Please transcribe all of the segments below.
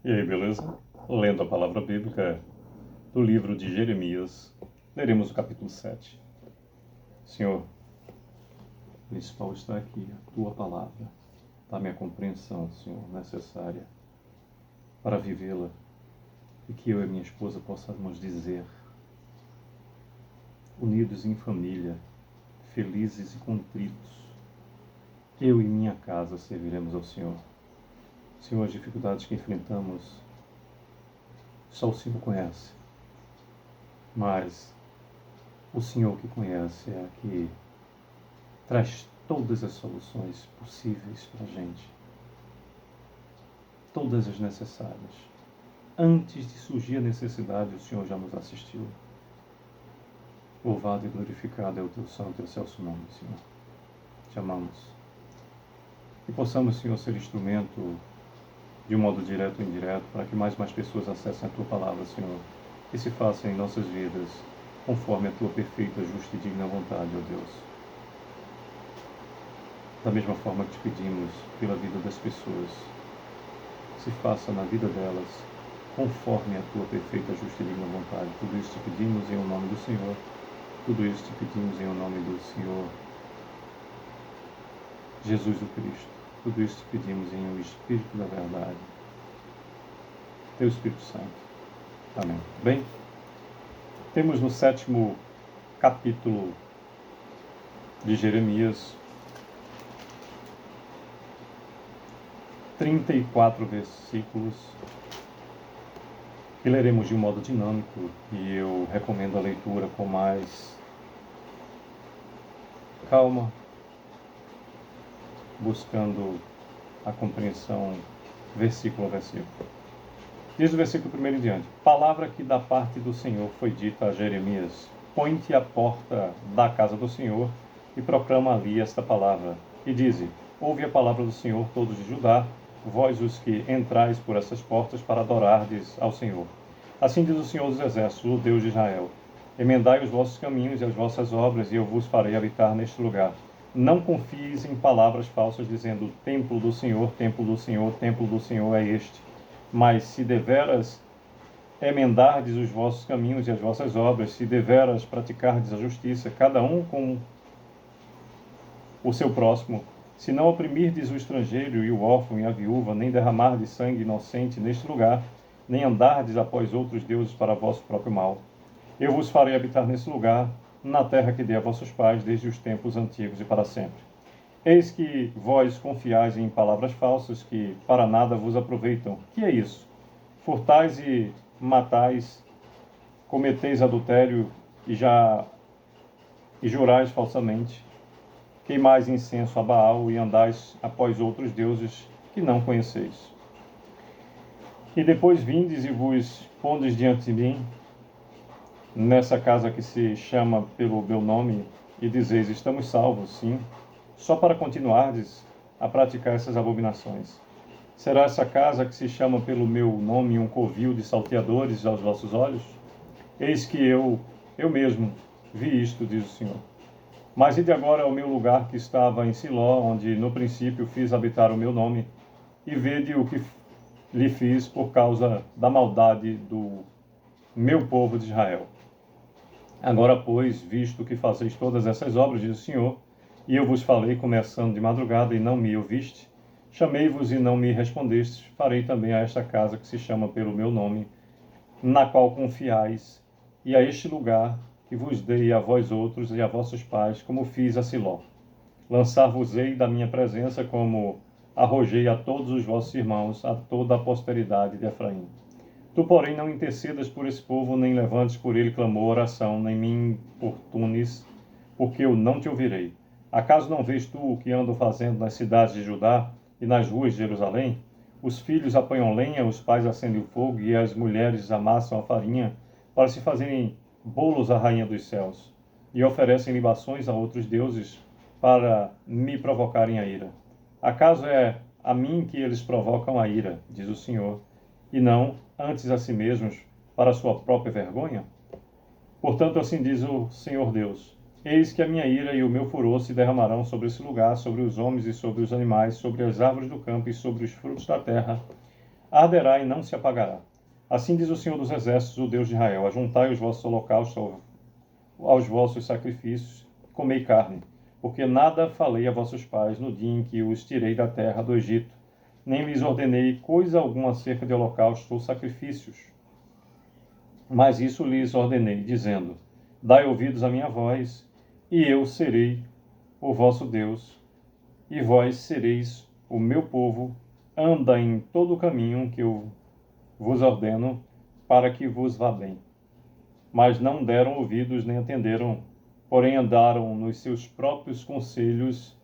E aí, beleza? Lendo a palavra bíblica do livro de Jeremias, leremos o capítulo 7. Senhor, o principal está aqui, a tua palavra. Dá-me a compreensão, Senhor, necessária para vivê-la e que eu e minha esposa possamos dizer, unidos em família, felizes e contritos, eu e minha casa serviremos ao Senhor. Senhor, as dificuldades que enfrentamos, só o Senhor conhece. Mas o Senhor que conhece é que traz todas as soluções possíveis para a gente. Todas as necessárias. Antes de surgir a necessidade, o Senhor já nos assistiu. Louvado e glorificado é o teu santo e excelso nome, Senhor. Te amamos. Que possamos, Senhor, ser instrumento de um modo direto ou indireto para que mais pessoas acessem a tua palavra, Senhor, e se façam em nossas vidas conforme a tua perfeita, justa e digna vontade, ó Deus. Da mesma forma que te pedimos pela vida das pessoas, se faça na vida delas conforme a tua perfeita, justa e digna vontade. Tudo isso te pedimos em nome do Senhor. Tudo isso te pedimos em nome do Senhor Jesus do Cristo. Tudo isso te pedimos em o Espírito da verdade, teu Espírito Santo. Amém. Bem, temos no 7º capítulo de Jeremias 34 versículos que leremos de um modo dinâmico e eu recomendo a leitura com mais calma, buscando a compreensão versículo a versículo. Diz o versículo 1 em diante: Palavra que da parte do Senhor foi dita a Jeremias: Põe-te à porta da casa do Senhor e proclama ali esta palavra. E dize: Ouve a palavra do Senhor, todos de Judá, vós os que entrais por essas portas para adorardes ao Senhor. Assim diz o Senhor dos Exércitos, o Deus de Israel: Emendai os vossos caminhos e as vossas obras, e eu vos farei habitar neste lugar. Não confieis em palavras falsas, dizendo: Templo do Senhor, templo do Senhor, templo do Senhor é este. Mas se deveras emendardes os vossos caminhos e as vossas obras, se deveras praticardes a justiça, cada um com o seu próximo, se não oprimirdes o estrangeiro e o órfão e a viúva, nem derramardes sangue inocente neste lugar, nem andardes após outros deuses para vosso próprio mal, eu vos farei habitar nesse lugar, na terra que dei a vossos pais desde os tempos antigos e para sempre. Eis que vós confiais em palavras falsas que para nada vos aproveitam. Que é isso? Furtais e matais, cometeis adultério e jurais falsamente, queimais incenso a Baal e andais após outros deuses que não conheceis. E depois vindes e vos pondes diante de mim, nessa casa que se chama pelo meu nome, e dizeis: estamos salvos, sim, só para continuardes a praticar essas abominações. Será essa casa que se chama pelo meu nome um covil de salteadores aos vossos olhos? Eis que eu mesmo vi isto, diz o Senhor. Mas ide agora ao meu lugar que estava em Siló, onde no princípio fiz habitar o meu nome, e vede o que lhe fiz por causa da maldade do meu povo de Israel. Agora, pois, visto que fazeis todas essas obras, diz o Senhor, e eu vos falei começando de madrugada e não me ouviste, chamei-vos e não me respondestes, farei também a esta casa que se chama pelo meu nome, na qual confiais, e a este lugar que vos dei a vós outros e a vossos pais, como fiz a Siló. Lançar-vos-ei da minha presença, como arrojei a todos os vossos irmãos, a toda a posteridade de Efraim. Tu, porém, não intercedas por esse povo, nem levantes por ele clamor, oração, nem me importunes, porque eu não te ouvirei. Acaso não vês tu o que ando fazendo nas cidades de Judá e nas ruas de Jerusalém? Os filhos apanham lenha, os pais acendem o fogo e as mulheres amassam a farinha para se fazerem bolos à rainha dos céus, e oferecem libações a outros deuses para me provocarem a ira. Acaso é a mim que eles provocam a ira, diz o Senhor, e não antes a si mesmos para a sua própria vergonha? Portanto, assim diz o Senhor Deus: Eis que a minha ira e o meu furor se derramarão sobre esse lugar, sobre os homens e sobre os animais, sobre as árvores do campo e sobre os frutos da terra, arderá e não se apagará. Assim diz o Senhor dos Exércitos, o Deus de Israel: ajuntai os vossos holocaustos aos vossos sacrifícios, comei carne, porque nada falei a vossos pais no dia em que os tirei da terra do Egito, nem lhes ordenei coisa alguma acerca de holocaustos ou sacrifícios. Mas isso lhes ordenei, dizendo: dai ouvidos à minha voz, e eu serei o vosso Deus, e vós sereis o meu povo. Anda em todo o caminho que eu vos ordeno, para que vos vá bem. Mas não deram ouvidos nem atenderam, porém andaram nos seus próprios conselhos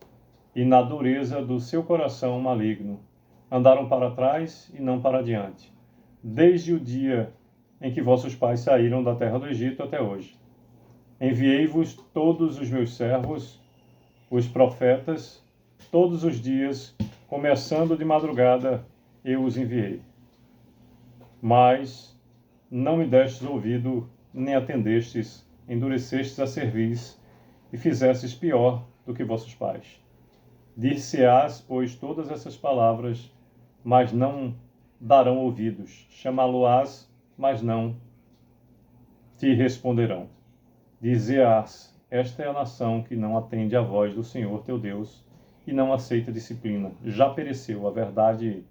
e na dureza do seu coração maligno. Andaram para trás e não para diante, desde o dia em que vossos pais saíram da terra do Egito até hoje. Enviei-vos todos os meus servos, os profetas, todos os dias, começando de madrugada, eu os enviei. Mas não me destes ouvido, nem atendestes, endurecestes a cerviz, e fizestes pior do que vossos pais. Dir-se-ás, pois, todas essas palavras, mas não darão ouvidos. Chamá-lo-ás, mas não te responderão. Dizer-ás, esta é a nação que não atende à voz do Senhor teu Deus e não aceita disciplina. Já pereceu, a verdade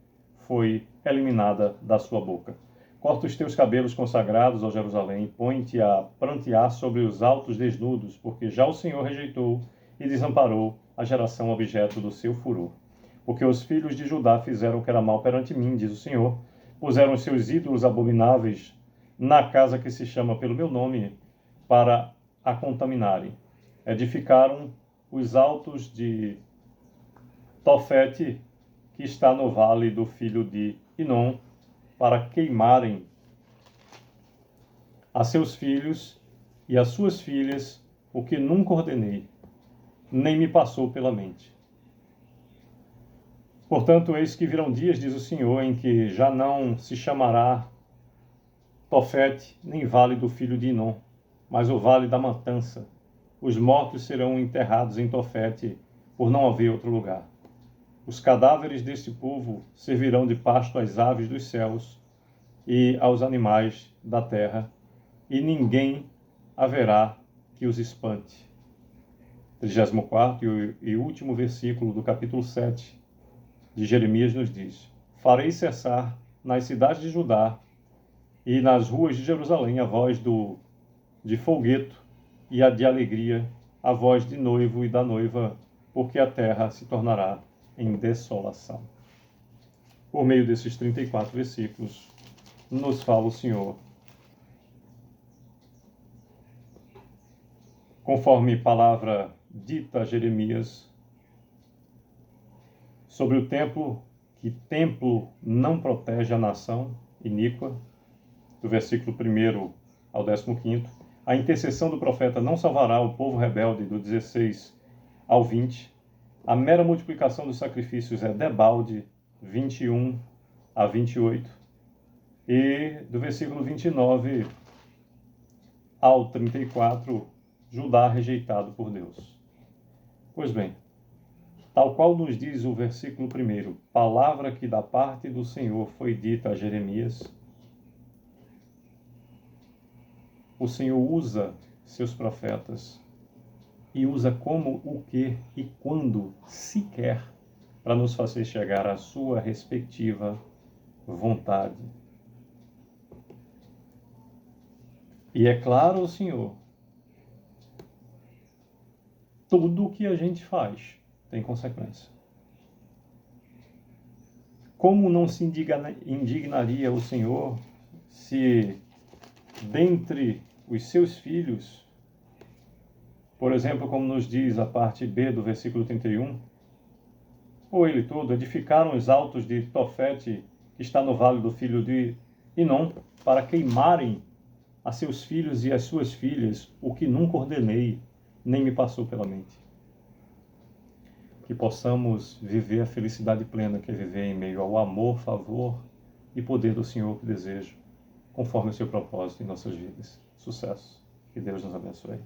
foi eliminada da sua boca. Corta os teus cabelos consagrados, ó Jerusalém, e põe-te a prantear sobre os altos desnudos, porque já o Senhor rejeitou e desamparou a geração objeto do seu furor. Porque os filhos de Judá fizeram o que era mal perante mim, diz o Senhor, puseram os seus ídolos abomináveis na casa que se chama pelo meu nome, para a contaminarem. Edificaram os altos de Tofete, que está no vale do filho de Inom, para queimarem a seus filhos e a suas filhas, o que nunca ordenei, nem me passou pela mente. Portanto, eis que virão dias, diz o Senhor, em que já não se chamará Tofete, nem vale do filho de Inom, mas o vale da matança. Os mortos serão enterrados em Tofete, por não haver outro lugar. Os cadáveres deste povo servirão de pasto às aves dos céus e aos animais da terra, e ninguém haverá que os espante. 34º e último versículo do capítulo 7 de Jeremias nos diz: farei cessar nas cidades de Judá e nas ruas de Jerusalém a voz de folgueto e a de alegria, a voz de noivo e da noiva, porque a terra se tornará em desolação. Por meio desses 34 versículos, nos fala o Senhor, conforme palavra dita a Jeremias, sobre o templo, que templo não protege a nação iníqua, do versículo 1 ao 15º, a intercessão do profeta não salvará o povo rebelde, do 16 ao 20, a mera multiplicação dos sacrifícios é debalde, 21 a 28, e do versículo 29 ao 34, Judá rejeitado por Deus. Pois bem, tal qual nos diz o versículo 1, palavra que da parte do Senhor foi dita a Jeremias, o Senhor usa seus profetas e usa como, o que e quando se quer para nos fazer chegar à sua respectiva vontade. E é claro, o Senhor, tudo o que a gente faz tem consequência. Como não se indignaria o Senhor se dentre os seus filhos, por exemplo, como nos diz a parte B do versículo 31, ou ele todo, edificaram os altos de Tofete, que está no vale do filho de Inom, para queimarem a seus filhos e as suas filhas, o que nunca ordenei, nem me passou pela mente. Que possamos viver a felicidade plena, que é viver em meio ao amor, favor e poder do Senhor que desejo, conforme o seu propósito em nossas vidas. Sucesso. Que Deus nos abençoe.